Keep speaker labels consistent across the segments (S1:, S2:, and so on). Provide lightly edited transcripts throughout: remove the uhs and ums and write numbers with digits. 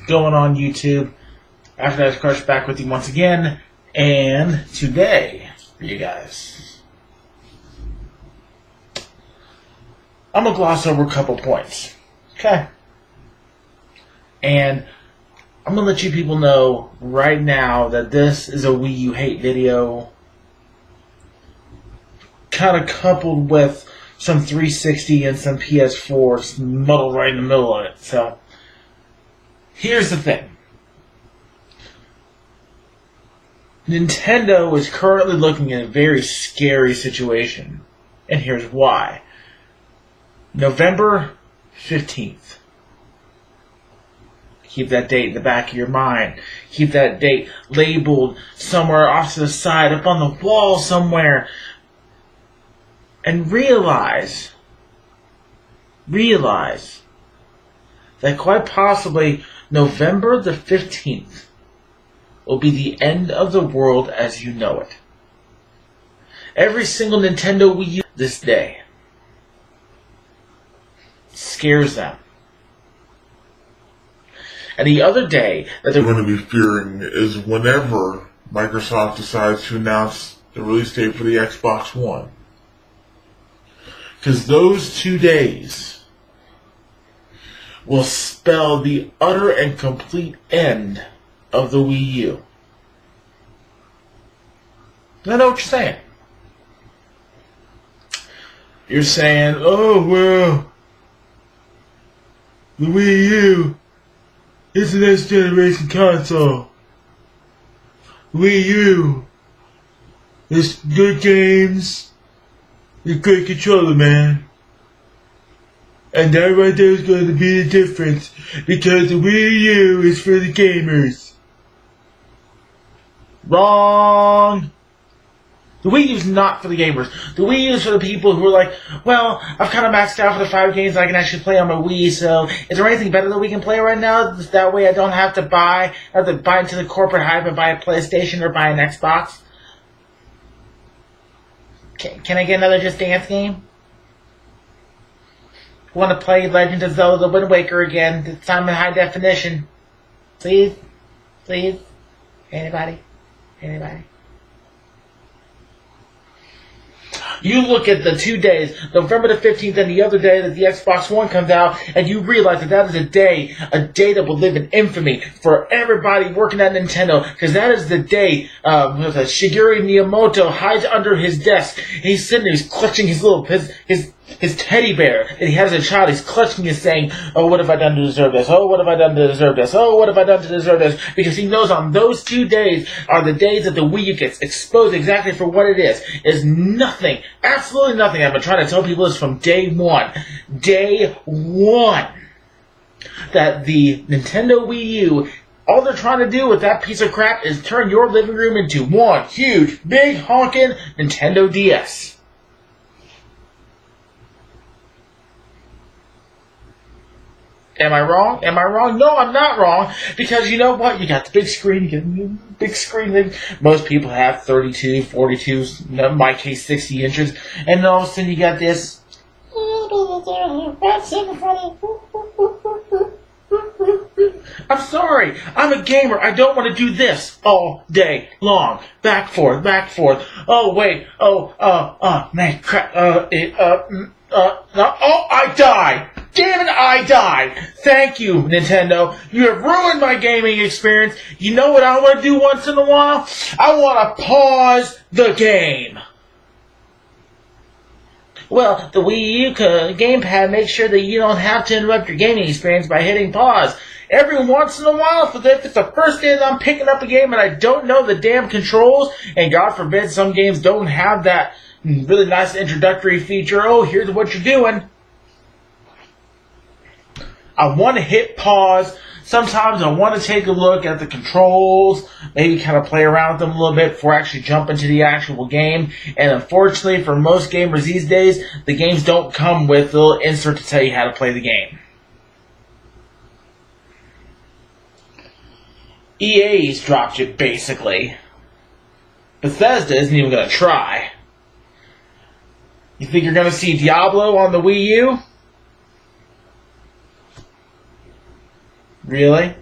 S1: going on YouTube? AphroditesCrush back with you once again, and today, for you guys, I'm going to gloss over a couple points, okay? And I'm going to let you people know right now that this is a Wii U hate video, kind of coupled with some 360 and some PS4 muddled right in the middle of it. So, here's the thing. Nintendo is currently looking at a very scary situation. And here's why. November 15th. Keep that date in the back of your mind. Keep that date labeled somewhere off to the side, up on the wall somewhere. And realize that quite possibly November the 15th will be the end of the world as you know it. Every single Nintendo Wii U this day scares them. And the other day that they're
S2: going to be fearing is whenever Microsoft decides to announce the release date for the Xbox One. Because those 2 days will spell the utter and complete end of the Wii U. I know what you're saying. You're saying, oh, well, the Wii U is the next generation console. Wii U is good games. It's a great controller, man. And that right there is going to be the difference. Because the Wii U is for the gamers. Wrong! The Wii U is not for the gamers. The Wii U is for the people who are like, well, I've kind of maxed out for the 5 games I can actually play on my Wii, so is there anything better that we can play right now? That way I don't have to buy into the corporate hype and buy a PlayStation or buy an Xbox. Can I get another Just Dance game? Want to play Legend of Zelda: The Wind Waker again? This time in high definition. Please? Please? Anybody? Anybody? You look at the 2 days, November the 15th and the other day that the Xbox One comes out, and you realize that that is a day that will live in infamy for everybody working at Nintendo, because that is the day Shigeru Miyamoto hides under his desk, and he's sitting there, he's clutching his little, his teddy bear that he has as a child. He's clutching it saying, oh, what have I done to deserve this? Oh, what have I done to deserve this? Oh, what have I done to deserve this? Because he knows on those 2 days are the days that the Wii U gets exposed exactly for what it is. It's nothing. Absolutely nothing. I've been trying to tell people this from day one. Day one. That the Nintendo Wii U, all they're trying to do with that piece of crap is turn your living room into one huge, big, honking Nintendo DS. Am I wrong? Am I wrong? No, I'm not wrong. Because you know what? You got the big screen. You get the big screen thing. Most people have 32, 42, in my case 60 inches. And then all of a sudden you got this. I'm sorry. I'm a gamer. I don't want to do this all day long. Back, forth, back, forth. Oh, wait. Man, crap. I died. Damn it, I died. Thank you, Nintendo. You have ruined my gaming experience. You know what I want to do once in a while? I want to pause the game. Well, the Wii U gamepad makes sure that you don't have to interrupt your gaming experience by hitting pause. Every once in a while, if it's the first day that I'm picking up a game and I don't know the damn controls, and God forbid some games don't have that really nice introductory feature, oh, here's what you're doing. I want to hit pause. Sometimes I want to take a look at the controls, maybe kind of play around with them a little bit before I actually jump into the actual game. And unfortunately, for most gamers these days, the games don't come with a little insert to tell you how to play the game. EA's dropped it, basically. Bethesda isn't even going to try. You think you're going to see Diablo on the Wii U? Really?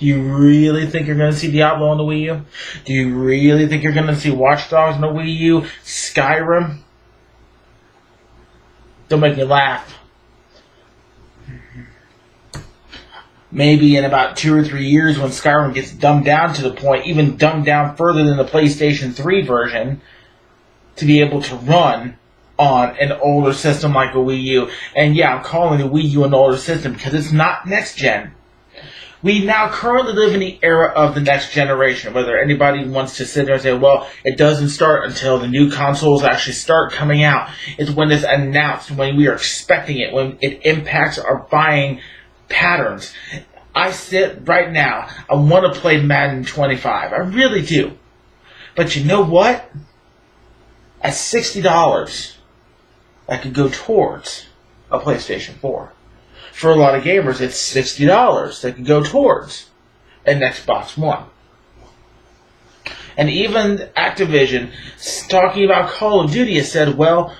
S1: Do you really think you're going to see Diablo on the Wii U? Do you really think you're going to see Watch Dogs on the Wii U? Skyrim? Don't make me laugh. Maybe in about 2 or 3 years when Skyrim gets dumbed down to the point, even dumbed down further than the PlayStation 3 version, to be able to run on an older system like a Wii U. And yeah, I'm calling the Wii U an older system because it's not next gen. We now currently live in the era of the next generation. Whether anybody wants to sit there and say, well, it doesn't start until the new consoles actually start coming out. It's when it's announced, when we are expecting it, when it impacts our buying patterns. I sit right now, I want to play Madden 25. I really do. But you know what? At $60, I could go towards a PlayStation 4. For a lot of gamers, it's $60 that can go towards an Xbox One. And even Activision, talking about Call of Duty, has said, well,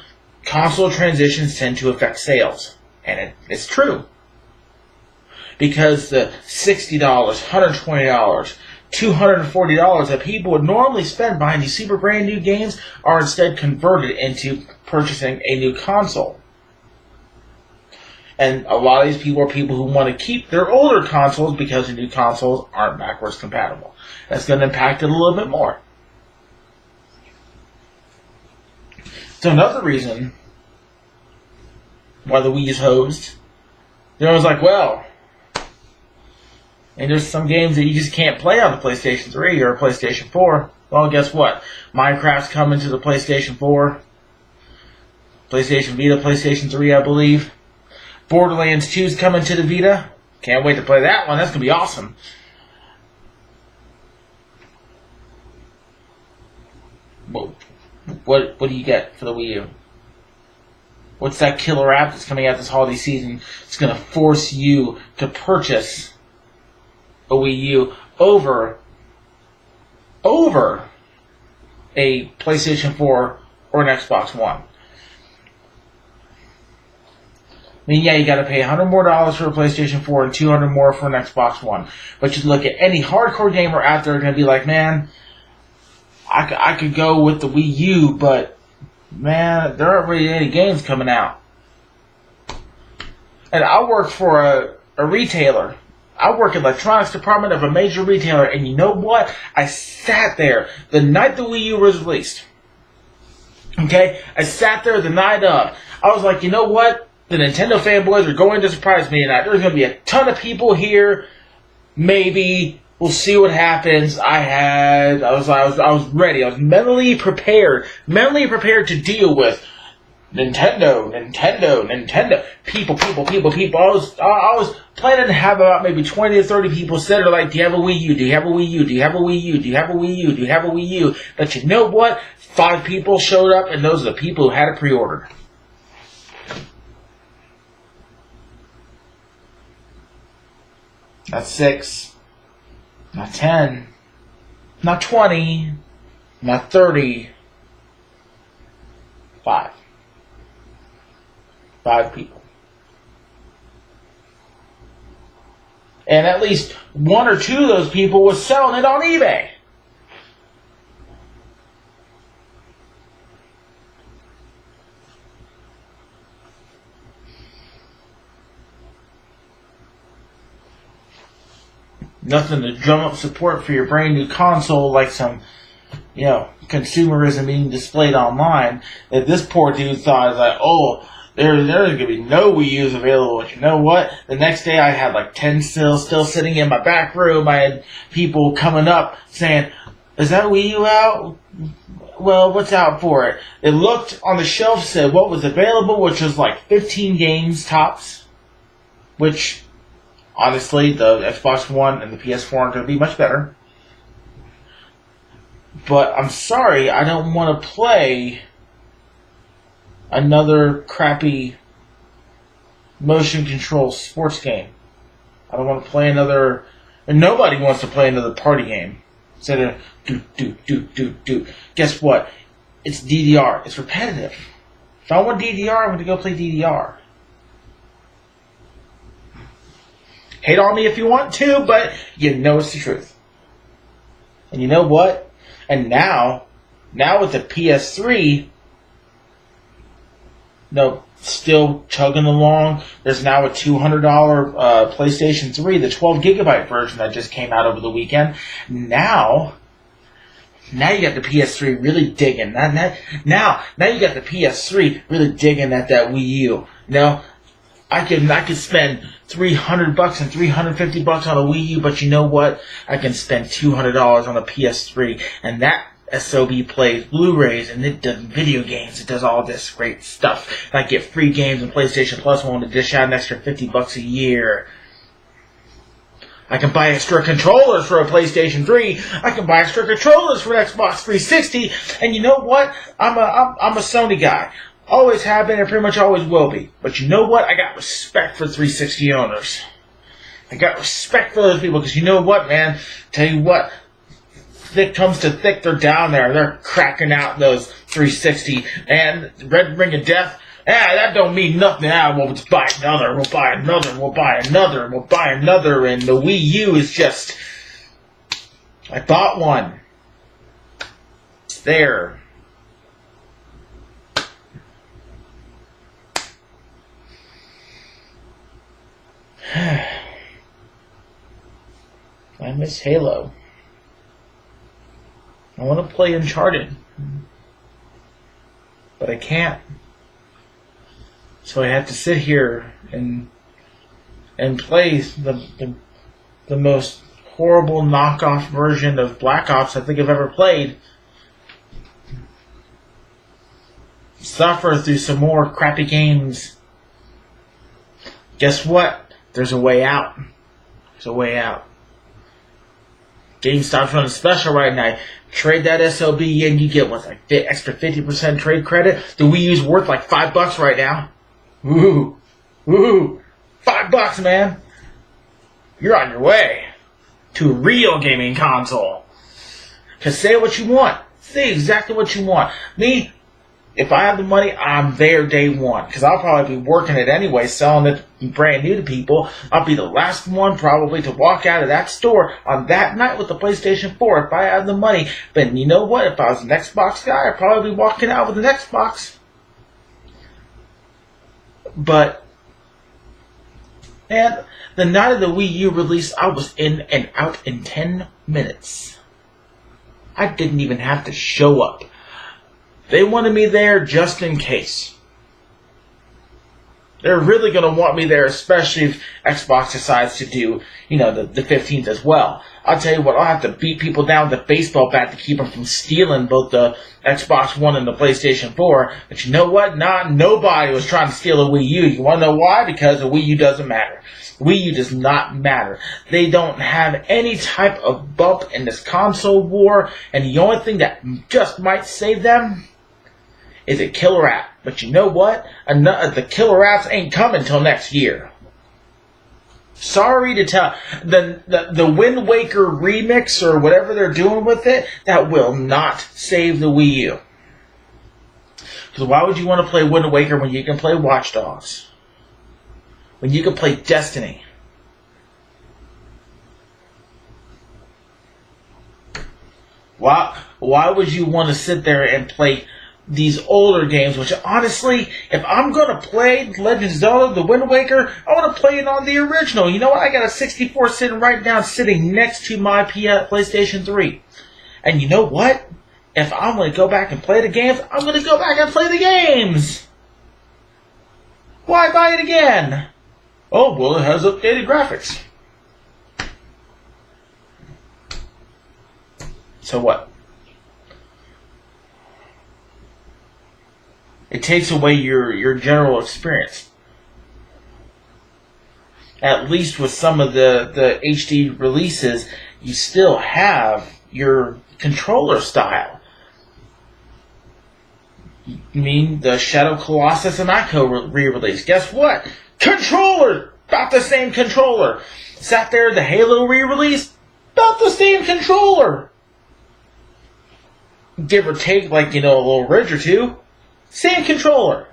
S1: console transitions tend to affect sales. And it's true. Because the $60, $120, $240 that people would normally spend buying these super brand new games are instead converted into purchasing a new console. And a lot of these people are people who want to keep their older consoles because the new consoles aren't backwards compatible. That's going to impact it a little bit more. So another reason why the Wii is hosed, everyone's like, well, and there's some games that you just can't play on the PlayStation 3 or PlayStation 4. Well, guess what? Minecraft's coming to the PlayStation 4, PlayStation Vita, PlayStation 3, I believe. Borderlands 2 is coming to the Vita. Can't wait to play that one. That's going to be awesome. What do you get for the Wii U? What's that killer app that's coming out this holiday season? It's going to force you to purchase a Wii U over a PlayStation 4 or an Xbox One. I mean, yeah, you got to pay $100 more for a PlayStation 4 and $200 more for an Xbox One. But you look at any hardcore gamer out there, going to be like, man, I could go with the Wii U, but man, there aren't really any games coming out. And I work for a retailer. I work in the electronics department of a major retailer, and you know what? I sat there the night the Wii U was released. Okay? I sat there the night of. I was like, you know what? The Nintendo fanboys are going to surprise me tonight. There's going to be a ton of people here. Maybe we'll see what happens. I was ready. I was mentally prepared to deal with Nintendo. People. I was planning to have about maybe 20 to 30 people sit there like, do you have a Wii U? Do you have a Wii U? Do you have a Wii U? Do you have a Wii U? Do you have a Wii U? But you know what? 5 people showed up, and those are the people who had it pre-ordered. Not 6, not 10, not 20, not 30, 5. 5 people. And at least 1 or 2 of those people was selling it on eBay. Nothing to drum up support for your brand new console like some, consumerism being displayed online. That this poor dude thought, like, oh, there's going to be no Wii U's available. But you know what? The next day I had like 10 still sitting in my back room. I had people coming up saying, is that Wii U out? Well, what's out for it? It looked on the shelf, said what was available, which was like 15 games tops. Which, honestly, the Xbox One and the PS4 aren't going to be much better. But I'm sorry, I don't want to play another crappy motion control sports game. I don't want to play another... And nobody wants to play another party game. Instead of do. Guess what? It's DDR. It's repetitive. If I want DDR, I'm going to go play DDR.
S2: Hate on me if you want to, but you know it's the truth. And you know what? And now with the PS3, no, still chugging along. There's now a $200 PlayStation 3, the 12GB version that just came out over the weekend. Now you got the PS3 really digging. Now you got the PS3 really digging at that Wii U. Now, I could spend $300 and $350 on a Wii U, but you know what? I can spend $200 on a PS3, and that SOB plays Blu-rays, and it does video games. It does all this great stuff. And I get free games and PlayStation Plus when I want to dish out an extra $50 a year. I can buy extra controllers for a PlayStation 3. I can buy extra controllers for an Xbox 360. And you know what? I'm a Sony guy. Always have been and pretty much always will be. But you know what? I got respect for 360 owners. I got respect for those people because you know what, man? Tell you what. Thick comes to thick, they're down there. They're cracking out those 360. And Red Ring of Death. That don't mean nothing. We'll just buy another. We'll buy another. We'll buy another. We'll buy another. And the Wii U is just... I bought one. It's there. I miss Halo. I want to play Uncharted. But I can't. So I have to sit here and play the most horrible knockoff version of Black Ops I think I've ever played. Suffer through some more crappy games. Guess what? There's a way out. There's a way out. GameStop's running special right now. Trade that SOB and you get what's like extra 50% trade credit. The Wii U's worth like $5 right now. Woo! Woo! $5, man! You're on your way to a real gaming console. Cause say what you want. Say exactly what you want. Me, if I have the money, I'm there day one. Because I'll probably be working it anyway, selling it brand new to people. I'll be the last one probably to walk out of that store on that night with the PlayStation 4 if I have the money. But you know what? If I was an Xbox guy, I'd probably be walking out with an Xbox. But, man, the night of the Wii U release, I was in and out in 10 minutes. I didn't even have to show up. They wanted me there just in case. They're really going to want me there, especially if Xbox decides to do, the 15th as well. I'll tell you what, I'll have to beat people down with a baseball bat to keep them from stealing both the Xbox One and the PlayStation 4. But you know what? Nobody was trying to steal a Wii U. You want to know why? Because the Wii U doesn't matter. Wii U does not matter. They don't have any type of bump in this console war. And the only thing that just might save them is a killer app. But you know what? The killer apps ain't coming till next year. Sorry to tell. The Wind Waker remix or whatever they're doing with it, that will not save the Wii U. Because why would you want to play Wind Waker when you can play Watch Dogs? When you can play Destiny? Why would you want to sit there and play these older games, which honestly, if I'm going to play Legend of Zelda, The Wind Waker, I want to play it on the original. You know what? I got a 64 sitting next to my PlayStation 3. And you know what? If I'm going to go back and play the games, I'm going to go back and play the games. Why buy it again? Oh, well, it has updated graphics. So what? It takes away your general experience. At least with some of the HD releases, you still have your controller style. You mean the Shadow Colossus and Ico re-release? Guess what? Controller! About the same controller. Sat there, the Halo re-release? About the same controller. Give or take, like, a little ridge or two. Same controller.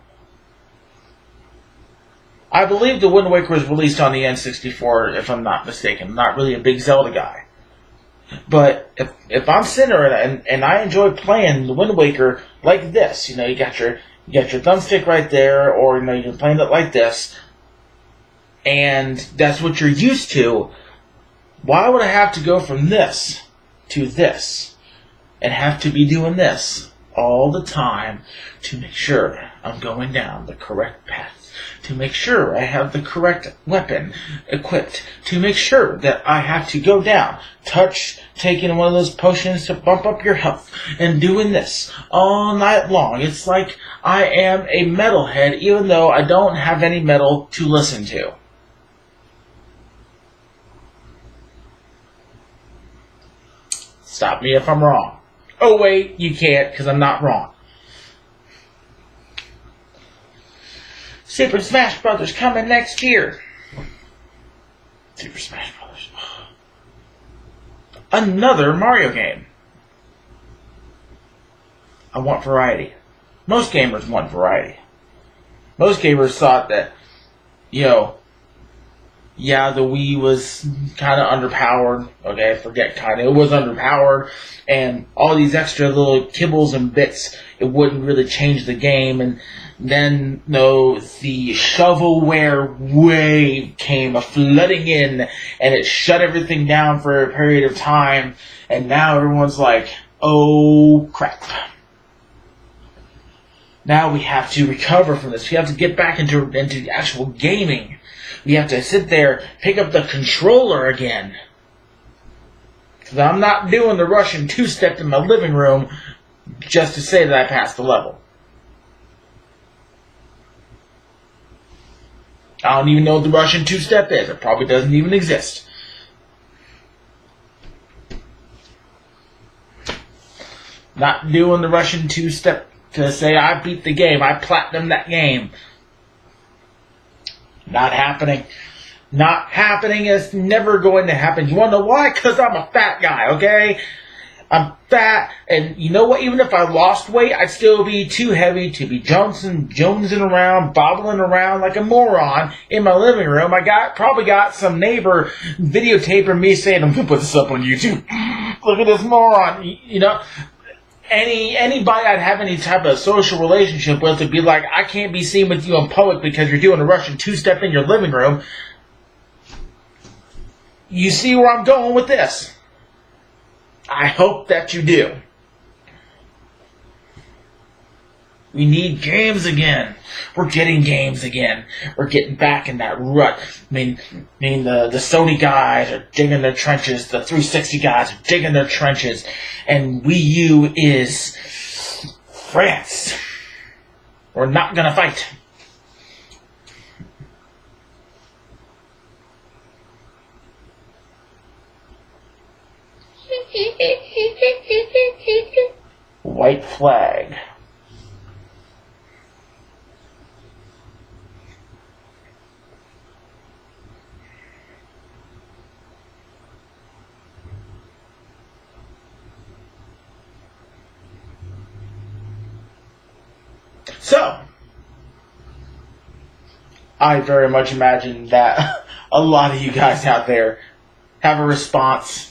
S1: I believe the Wind Waker was released on the N64, if I'm not mistaken. I'm not really a big Zelda guy. But if I'm sitting there and I enjoy playing the Wind Waker like this, you know, you got your thumbstick right there, or you know, you're playing it like this, and that's what you're used to, why would I have to go from this to this and have to be doing this all the time to make sure I'm going down the correct path, to make sure I have the correct weapon equipped, to make sure that I have to go down, taking one of those potions to bump up your health, and doing this all night long. It's like I am a metalhead, even though I don't have any metal to listen to. Stop me if I'm wrong. Oh wait, you can't, because I'm not wrong. Super Smash Brothers coming next year. Super Smash Brothers. Another Mario game. I want variety. Most gamers want variety. Most gamers thought that, you know, yeah, the Wii was kind of underpowered. Okay, forget kind of. It was underpowered. And all these extra little kibbles and bits, it wouldn't really change the game. And then, no, the shovelware wave came flooding in, and it shut everything down for a period of time. And now everyone's like, oh, crap. Now we have to recover from this. We have to get back into actual gaming. We have to sit there, pick up the controller again. Because I'm not doing the Russian two-step in my living room just to say that I passed the level. I don't even know what the Russian two-step is. It probably doesn't even exist. Not doing the Russian two-step to say I beat the game. I platinumed that game. Not happening. Not happening. It's never going to happen. You want to know why? Because I'm a fat guy, okay? I'm fat, and you know what? Even if I lost weight, I'd still be too heavy to be jonesing around, bobbling around like a moron in my living room. Probably got some neighbor videotaping me saying, I'm going to put this up on YouTube. Look at this moron. You know, anybody I'd have any type of social relationship with would be like, I can't be seen with you in public because you're doing a Russian two-step in your living room. You see where I'm going with this? I hope that you do. We need games again. We're getting games again. We're getting back in that rut. I mean the Sony guys are digging their trenches. The 360 guys are digging their trenches. And Wii U is France. We're not gonna fight. White flag. So, I very much imagine that a lot of you guys out there have a response.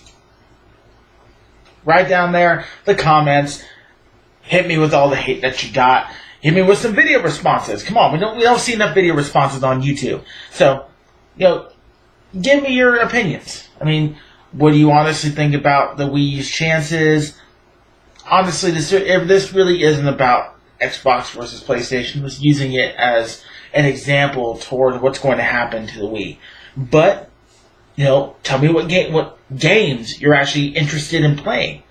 S1: Right down there, the comments. Hit me with all the hate that you got. Hit me with some video responses. Come on, we don't see enough video responses on YouTube. So, you know, give me your opinions. I mean, what do you honestly think about the Wii U's chances? Honestly, this really isn't about Xbox versus PlayStation. Just using it as an example toward what's going to happen to the Wii. But, you know, tell me what games you're actually interested in playing.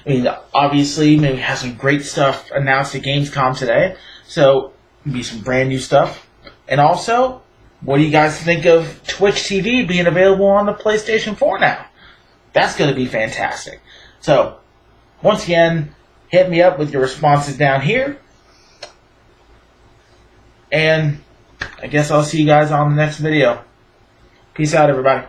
S1: I mean, obviously, maybe we have some great stuff announced at Gamescom today. So, maybe some brand new stuff. And also, what do you guys think of Twitch TV being available on the PlayStation 4 now? That's going to be fantastic. So, once again, hit me up with your responses down here. And I guess I'll see you guys on the next video. Peace out, everybody.